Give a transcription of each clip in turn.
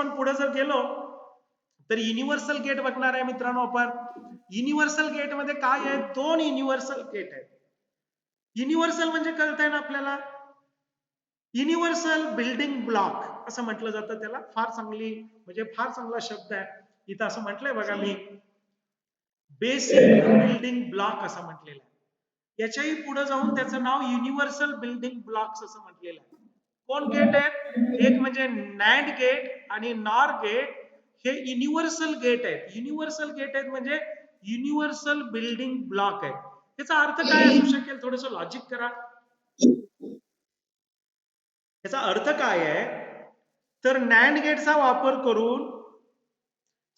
आपण पुढे जर गेलो तर युनिव्हर्सल गेट बघणार आहे मित्रांनो आपण. युनिव्हर्सल गेट मध्ये काय आहे, दोन युनिव्हर्सल गेट आहेत. युनिव्हर्सल म्हणजे कळतंय ना आपल्याला, युनिव्हर्सल बिल्डिंग ब्लॉक असं म्हटलं जातं त्याला. फार चांगली म्हणजे फार चांगला शब्द आहे. इथं असं म्हटलंय बघा मी, बेसिक बिल्डिंग ब्लॉक असं म्हटलेलं आहे. याच्याही पुढे जाऊन त्याचं नाव युनिव्हर्सल बिल्डिंग ब्लॉक्स असं म्हटलेलं आहे. कोण गेट आहेत, एक म्हणजे नॅन्ड गेट आणि नॉर गेट, हे युनिव्हर्सल गेट आहेत. युनिव्हर्सल गेट आहेत म्हणजे युनिव्हर्सल बिल्डिंग ब्लॉक आहे. याचा अर्थ काय असू शकेल, थोडस लॉजिक करा. याचा अर्थ काय आहे, तर नॅन्ड गेटचा वापर करून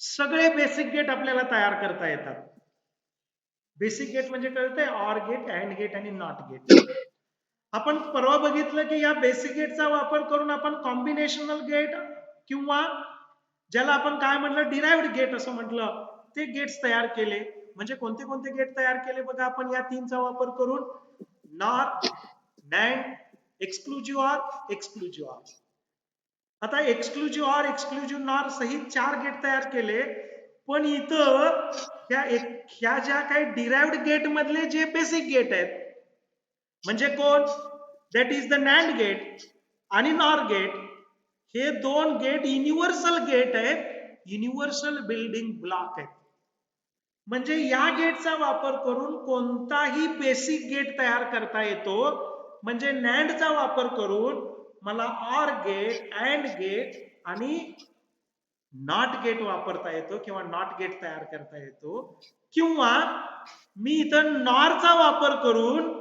सगळे बेसिक गेट आपल्याला तयार करता येतात. बेसिक गेट म्हणजे कळतंय, ऑर गेट, अँड गेट आणि नॉट गेट. आपण परवा बघितलं की या बेसिक गेटचा वापर करून आपण कॉम्बिनेशनल गेट किंवा ज्याला आपण काय म्हटलं डिराइव्हड गेट असं म्हटलं, ते गेट्स तयार केले. म्हणजे कोणते कोणते गेट तयार केले बघा आपण या तीनचा वापर करून, nor, NAND, exclusive or, exclusive or. आता एक्सक्लुझिव्ह ऑर, एक्सक्लुझिव्ह नॉर सहित 4 गेट तयार केले. पण इथं ह्या ज्या काही डिराइव्हड गेट मधले जे बेसिक गेट आहेत म्हणजे कोण, that is the NAND gate आणि नॉर गेट, हे दोन गेट युनिव्हर्सल गेट आहेत, युनिव्हर्सल बिल्डिंग ब्लॉक आहेत. म्हणजे या गेटचा वापर करून कोणताही बेसिक गेट तयार करता येतो. म्हणजे नॅन्डचा वापर करून मला ऑर गेट, अँड गेट आणि नॉट गेट वापरता येतो किंवा नॉट गेट तयार करता येतो. किंवा मी इथं नॉरचा वापर करून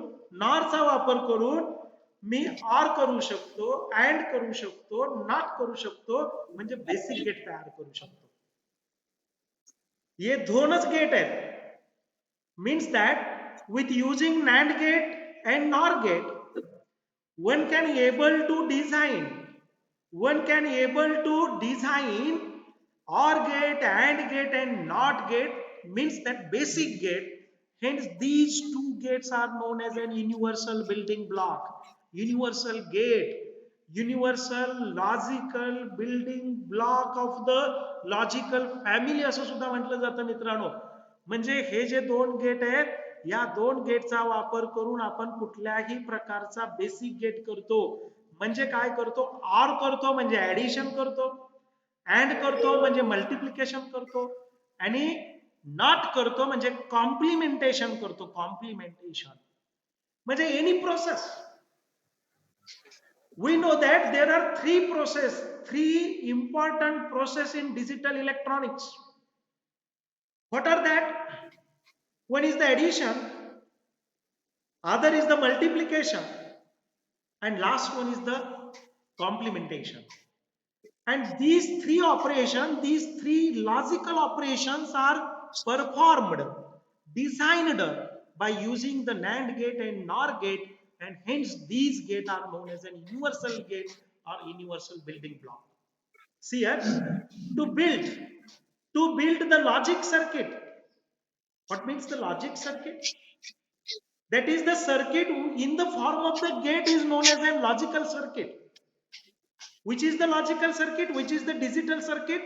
मी ऑर करू शकतो, अँड करू शकतो, नॉट करू शकतो, म्हणजे बेसिक गेट तयार करू शकतो. हे दोनच गेट आहेत. Means that with using NAND gate and NOR gate one can able to design OR gate, AND gate and NOT gate, means that basic gate. Hence these two gates are known as an universal building block. Universal gate, universal logical building block of the logical family असं सुद्धा म्हटलं जातं मित्रांनो. म्हणजे हे जे दोन gate आहेत, या दोन गेटचा वापर करून आपण कुठल्याही प्रकारचा बेसिक गेट करतो. म्हणजे काय करतो, ऑर करतो म्हणजे ऍडिशन करतो, अँड करतो म्हणजे मल्टिप्लिकेशन करतो, आणि नॉट करतो म्हणजे कॉम्प्लिमेंटेशन करतो. कॉम्प्लिमेंटेशन म्हणजे any process. We know that there are three important process in digital electronics. What are that? One is the addition, other is the multiplication, and last one is the complementation. And these three logical operations are performed, designed by using the NAND gate and NOR gate, and hence these gates are known as a universal gate or universal building block. See here, to build the logic circuit. What means the logic circuit? That is the circuit in the form of the gate is known as a logical circuit. Which is the logical circuit? Which is the digital circuit?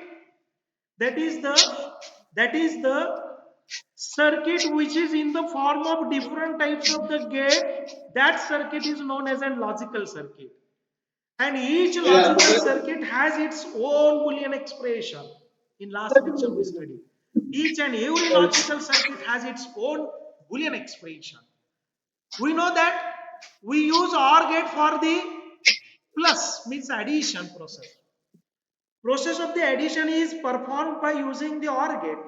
That is the circuit which is in the form of different types of the gate. That circuit is known as a logical circuit. And each logical circuit has its own Boolean expression. In last lecture we studied. Each and every logical circuit has its own Boolean expression. We know that we use OR gate for the plus, means addition process. Process of the addition is performed by using the OR gate.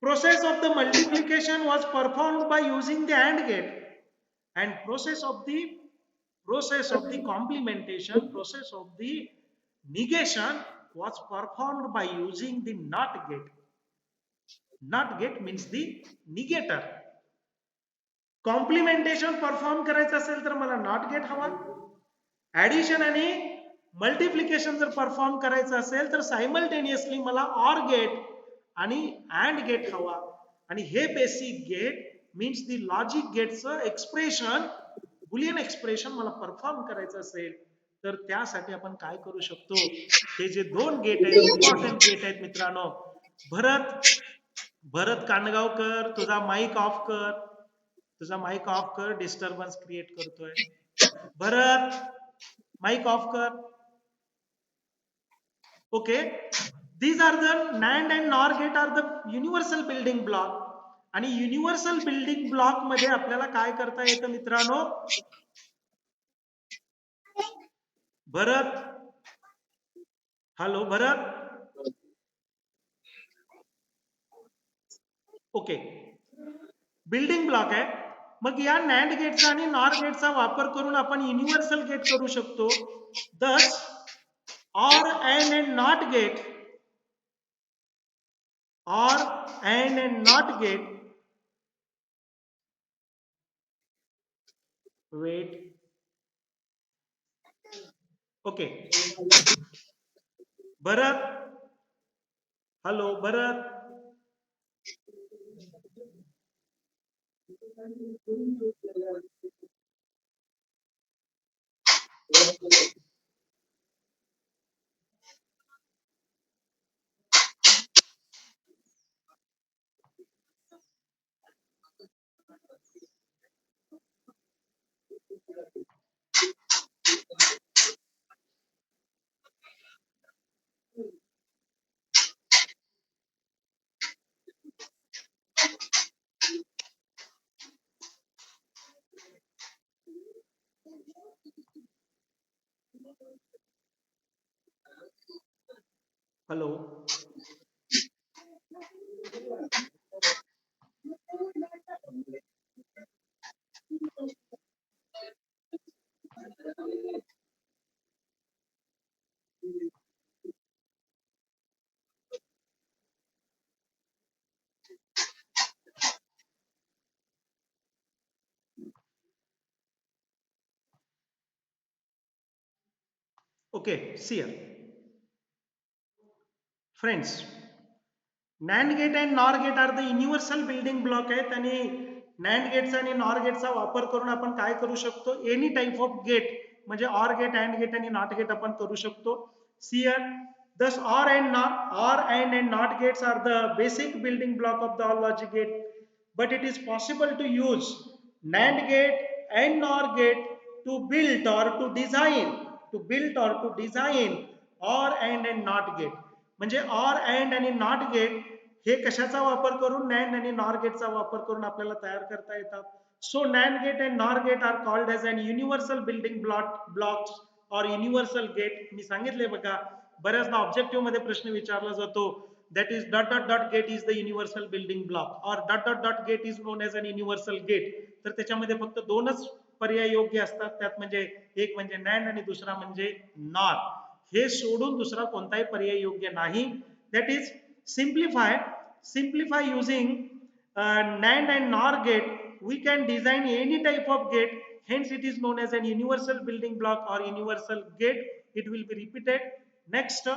Process of the multiplication was performed by using the AND gate. And process of the complementation, process of the negation was performed by using the NOT gate. NOT gate means the negator. Complementation perform करायचं असेल तर मला not gate हवा. Addition आणि multiplication जर perform करायचं असेल तर सायमल्टेनियसली मला ऑर गेट आणि अँड गेट हवा. आणि हे basic gate means the logic गेटचं एक्सप्रेशन, बुलियन एक्सप्रेशन मला परफॉर्म करायचं असेल तर त्यासाठी आपण काय करू शकतो, हे जे दोन गेट आहेत, इम्पॉर्टंट गेट आहेत मित्रांनो. भरत भरत कांडगावकर, तुझा माईक ऑफ कर, तुझा माईक ऑफ कर, डिस्टर्बन्स क्रिएट करतोय. भरत माईक ऑफ कर. Okay, these are the NAND and NOR gate are the universal building block. आणि युनिव्हर्सल बिल्डिंग ब्लॉक मध्ये आपल्याला काय करता येतं मित्रांनो? भरत, हॅलो भरत. ओके, बिल्डिंग ब्लॉक आहे. मग या नॅन्ड गेटचा आणि नॉर गेटचा वापर करून आपण युनिव्हर्सल गेट करू शकतो. Thus OR AND NOT gate, or and not get, wait, okay, Bharat, hello Bharat. Hello, okay, see friends, NAND gate and NOR gate are the universal building block आहेत. आणि नॅन्ड गेटचा आणि नॉर गेटचा वापर करून आपण काय करू शकतो, एनी टाइप ऑफ गेट म्हणजे ऑर गेट, अँड गेट आणि नॉट गेट आपण करू शकतो. सियर, thus or and not gates are the basic building block of the all logic gate, but it is possible to use NAND gate and NOR gate to build or to design or and not gate. म्हणजे or and आणि NOT gate हे कशाचा वापर करून, NAND आणि nor गेटचा वापर करून आपल्याला तयार करता येतात. So NAND gate and NOR gate are called as an universal building blocks or universal gate. मी सांगितले बघा, बऱ्याचदा ऑब्जेक्टिव्ह मध्ये प्रश्न विचारला जातो, that is dot dot dot gate is the universal building block, or dot dot dot gate is known as an universal gate. तर त्याच्यामध्ये फक्त दोनच पर्याय योग्य असतात, त्यात म्हणजे एक म्हणजे नॅन्ड आणि दुसरा म्हणजे नॉर. हे सोडून दुसरा कोणताही पर्याय योग्य नाही. That is simplify using NAND and NOR gate, we can design any type of gate. Hence, it is known as an universal building block or universal gate. It will be repeated. Next.